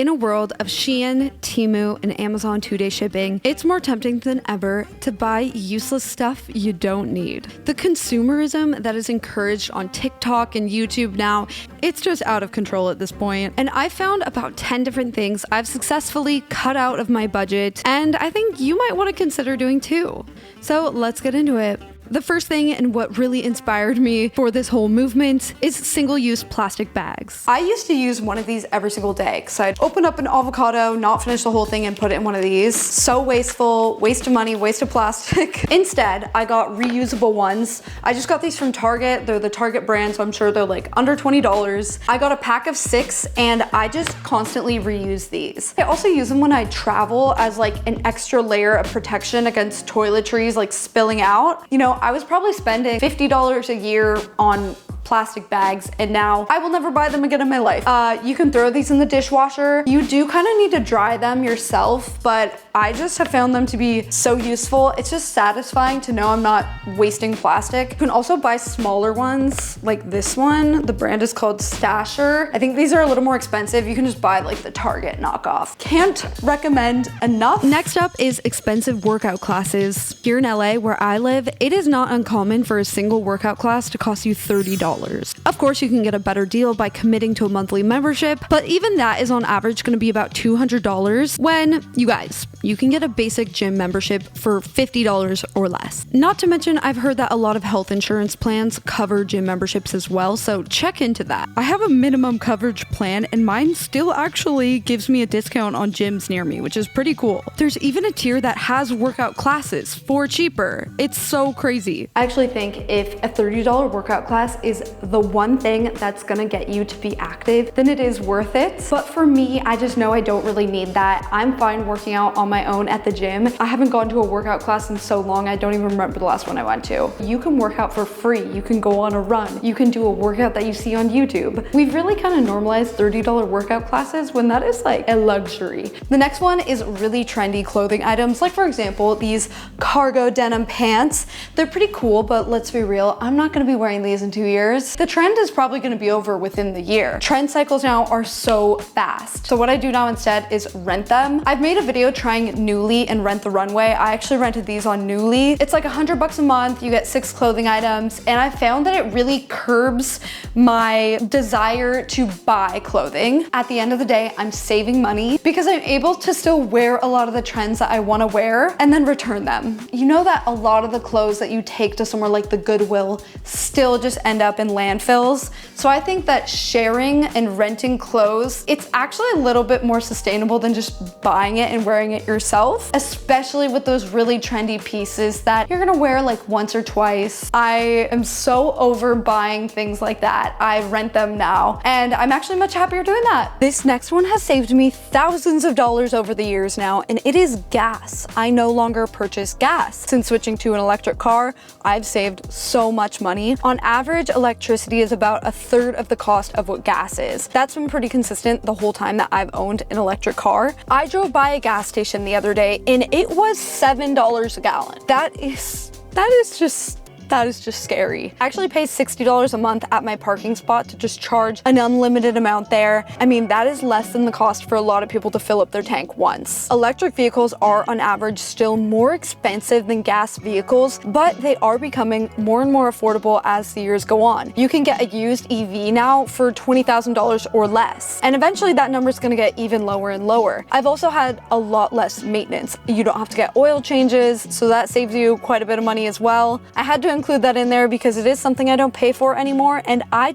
In a world of Shein, Temu, and Amazon 2-day shipping, it's more tempting than ever to buy useless stuff you don't need. The consumerism that is encouraged on TikTok and YouTube now, it's just out of control at this point. And I found about 10 different things I've successfully cut out of my budget, and I think you might want to consider doing too. So let's get into it. The first thing and what really inspired me for this whole movement is single-use plastic bags. I used to use one of these every single day because I'd open up an avocado, not finish the whole thing, and put it in one of these. So wasteful, waste of money, waste of plastic. Instead, I got reusable ones. I just got these from Target. They're the Target brand, so I'm sure they're like under $20. I got a pack of 6 and I just constantly reuse these. I also use them when I travel as like an extra layer of protection against toiletries like spilling out. You know, I was probably spending $50 a year on plastic bags, and now I will never buy them again in my life. You can throw these in the dishwasher. You do kind of need to dry them yourself, but I just have found them to be so useful. It's just satisfying to know I'm not wasting plastic. You can also buy smaller ones like this one. The brand is called Stasher. I think these are a little more expensive. You can just buy like the Target knockoff. Can't recommend enough. Next up is expensive workout classes. Here in LA, where I live, it is not uncommon for a single workout class to cost you $30. Of course, you can get a better deal by committing to a monthly membership, but even that is on average going to be about $200 when, you guys, you can get a basic gym membership for $50 or less. Not to mention, I've heard that a lot of health insurance plans cover gym memberships as well, so check into that. I have a minimum coverage plan and mine still actually gives me a discount on gyms near me, which is pretty cool. There's even a tier that has workout classes for cheaper. It's so crazy. I actually think if a $30 workout class is the one thing that's gonna get you to be active, then it is worth it. But for me, I just know I don't really need that. I'm fine working out on my own at the gym. I haven't gone to a workout class in so long, I don't even remember the last one I went to. You can work out for free. You can go on a run. You can do a workout that you see on YouTube. We've really kind of normalized $30 workout classes when that is like a luxury. The next one is really trendy clothing items. Like for example, these cargo denim pants. They're pretty cool, but let's be real, I'm not gonna be wearing these in 2 years. The trend is probably gonna be over within the year. Trend cycles now are so fast. So what I do now instead is rent them. I've made a video trying Nuuly and Rent the Runway. I actually rented these on Nuuly. It's like $100 a month. You get 6 clothing items, and I found that it really curbs my desire to buy clothing. At the end of the day, I'm saving money because I'm able to still wear a lot of the trends that I wanna wear and then return them. You know that a lot of the clothes that you take to somewhere like the Goodwill still just end up in landfills. So I think that sharing and renting clothes, it's actually a little bit more sustainable than just buying it and wearing it yourself, especially with those really trendy pieces that you're gonna wear like once or twice. I am so over buying things like that. I rent them now, and I'm actually much happier doing that. This next one has saved me thousands of dollars over the years now, and it is gas. I no longer purchase gas. Since switching to an electric car, I've saved so much money. On average, electricity is about 1/3 of the cost of what gas is. That's been pretty consistent the whole time that I've owned an electric car. I drove by a gas station the other day and it was $7 a gallon. That is just scary. I actually pay $60 a month at my parking spot to just charge an unlimited amount there. I mean, that is less than the cost for a lot of people to fill up their tank once. Electric vehicles are on average still more expensive than gas vehicles, but they are becoming more and more affordable as the years go on. You can get a used EV now for $20,000 or less, and eventually that number is gonna get even lower and lower. I've also had a lot less maintenance. You don't have to get oil changes, so that saves you quite a bit of money as well. I had to include that in there because it is something I don't pay for anymore, and I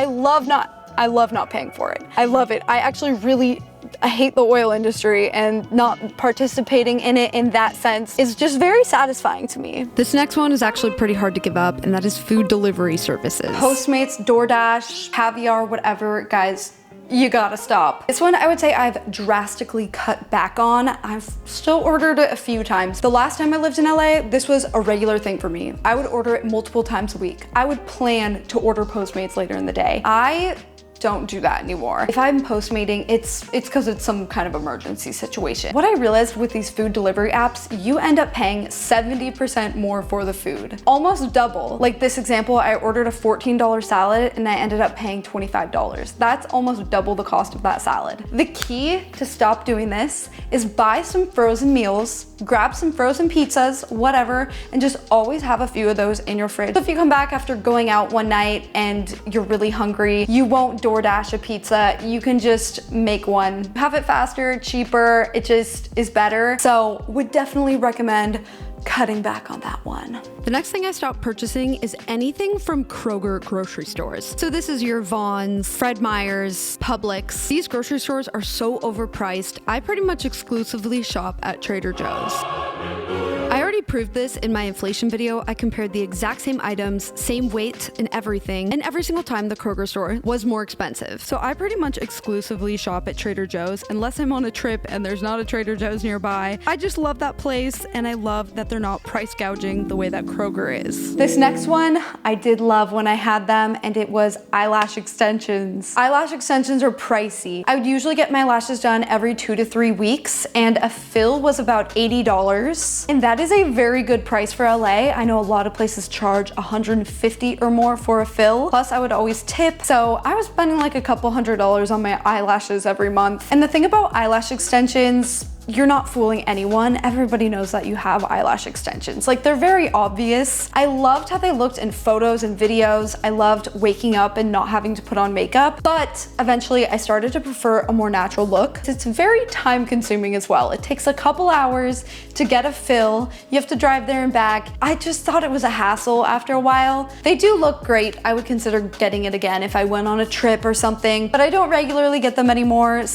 love not paying for it. I love it. I hate the oil industry, and not participating in it in that sense is just very satisfying to me. This next one is actually pretty hard to give up, and that is food delivery services. Postmates, DoorDash, Caviar, whatever, guys, you gotta stop. This one I would say I've drastically cut back on. I've still ordered it a few times. The last time I lived in LA, this was a regular thing for me. I would order it multiple times a week. I would plan to order Postmates later in the day. I don't do that anymore. If I'm Postmating, it's because it's some kind of emergency situation. What I realized with these food delivery apps, you end up paying 70% more for the food. Almost double. Like this example, I ordered a $14 salad and I ended up paying $25. That's almost double the cost of that salad. The key to stop doing this is buy some frozen meals, grab some frozen pizzas, whatever, and just always have a few of those in your fridge. So if you come back after going out one night and you're really hungry, you won't DoorDash a pizza. You can just make one. Have it faster, cheaper. It just is better. So would definitely recommend cutting back on that one. The next thing I stopped purchasing is anything from Kroger grocery stores. So this is your Vons, Fred Meyer's, Publix. These grocery stores are so overpriced. I pretty much exclusively shop at Trader Joe's. I already proved this in my inflation video. I compared the exact same items, same weight and everything, and every single time the Kroger store was more expensive. So I pretty much exclusively shop at Trader Joe's unless I'm on a trip and there's not a Trader Joe's nearby. I just love that place, and I love that they're not price gouging the way that Kroger is. This next one I did love when I had them, and it was eyelash extensions. Eyelash extensions are pricey. I would usually get my lashes done every 2 to 3 weeks, and a fill was about $80. And that is a very good price for LA. I know a lot of places charge $150 or more for a fill. Plus I would always tip. So I was spending like a couple $100s on my eyelashes every month. And the thing about eyelash extensions, you're not fooling anyone. Everybody knows that you have eyelash extensions. Like, they're very obvious. I loved how they looked in photos and videos. I loved waking up and not having to put on makeup, but eventually I started to prefer a more natural look. It's very time consuming as well. It takes a couple hours to get a fill. You have to drive there and back. I just thought it was a hassle after a while. They do look great. I would consider getting it again if I went on a trip or something, but I don't regularly get them anymore.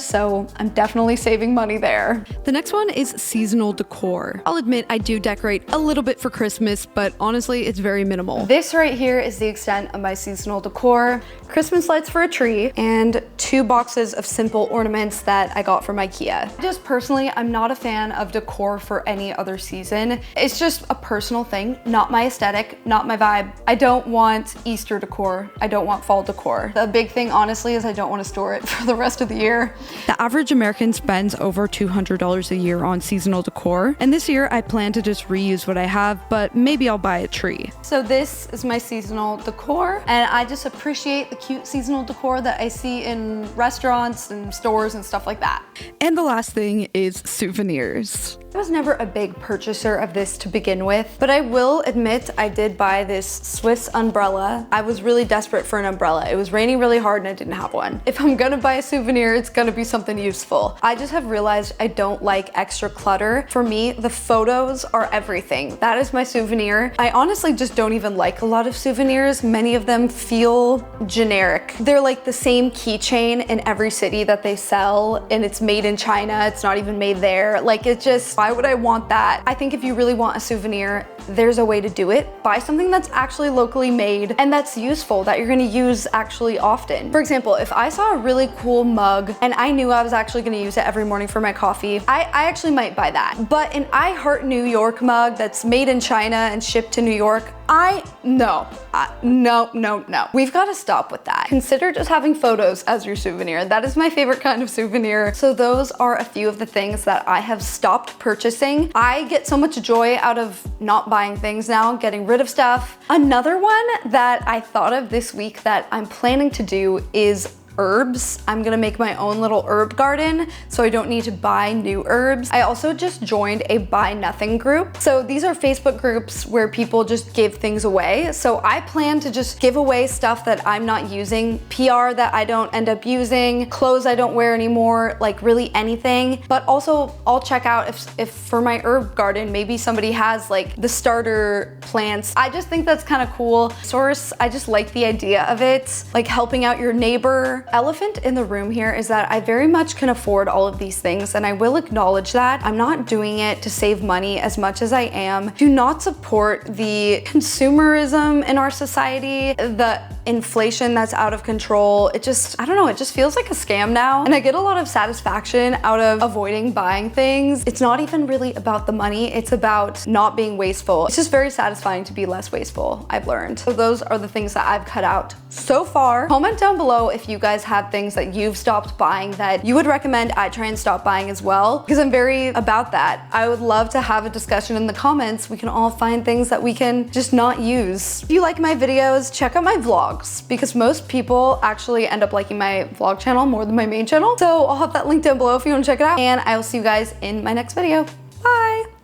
So I'm definitely saving money there. The next one is seasonal decor. I'll admit I do decorate a little bit for Christmas, but honestly, it's very minimal. This right here is the extent of my seasonal decor. Christmas lights for a tree and 2 boxes of simple ornaments that I got from IKEA. Just personally, I'm not a fan of decor for any other season. It's just a personal thing, not my aesthetic, not my vibe. I don't want Easter decor. I don't want fall decor. The big thing, honestly, is I don't want to store it for the rest of the year. The average American spends over $200 a year on seasonal decor, and this year I plan to just reuse what I have, but maybe I'll buy a tree. So this is my seasonal decor, and I just appreciate the cute seasonal decor that I see in restaurants and stores and stuff like that. And the last thing is souvenirs. I was never a big purchaser of this to begin with, but I will admit I did buy this Swiss umbrella. I was really desperate for an umbrella. It was raining really hard and I didn't have one. If I'm gonna buy a souvenir, it's gonna be something useful. I just have realized I don't like extra clutter. For me, the photos are everything. That is my souvenir. I honestly just don't even like a lot of souvenirs. Many of them feel generic. They're like the same keychain in every city that they sell, and it's made in China. It's not even made there. Like, it just, why would I want that? I think if you really want a souvenir, there's a way to do it. Buy something that's actually locally made and that's useful, that you're gonna use actually often. For example, if I saw a really cool mug and I knew I was actually gonna use it every morning for my coffee, I actually might buy that. But an I Heart New York mug that's made in China and shipped to New York, no. We've got to stop with that. Consider just having photos as your souvenir. That is my favorite kind of souvenir. So those are a few of the things that I have stopped purchasing. I get so much joy out of not buying things now, getting rid of stuff. Another one that I thought of this week that I'm planning to do is herbs. I'm gonna make my own little herb garden so I don't need to buy new herbs. I also just joined a buy nothing group. So these are Facebook groups where people just give things away. So I plan to just give away stuff that I'm not using, PR that I don't end up using, clothes I don't wear anymore, like really anything. But also I'll check out if for my herb garden, maybe somebody has like the starter plants. I just think that's kind of cool. Source, I just like the idea of it, like helping out your neighbor. another elephant in the room here is that I very much can afford all of these things, and I will acknowledge that. I'm not doing it to save money as much as I am. Do not support the consumerism in our society, the inflation that's out of control. It just, I don't know, it just feels like a scam now. And I get a lot of satisfaction out of avoiding buying things. It's not even really about the money, it's about not being wasteful. It's just very satisfying to be less wasteful, I've learned. So those are the things that I've cut out so far. Comment down below if you guys have things that you've stopped buying that you would recommend I try and stop buying as well, because I'm very about that. I would love to have a discussion in the comments. We can all find things that we can just not use. If you like my videos, check out my vlogs, because most people actually end up liking my vlog channel more than my main channel. So I'll have that link down below if you want to check it out, and I will see you guys in my next video.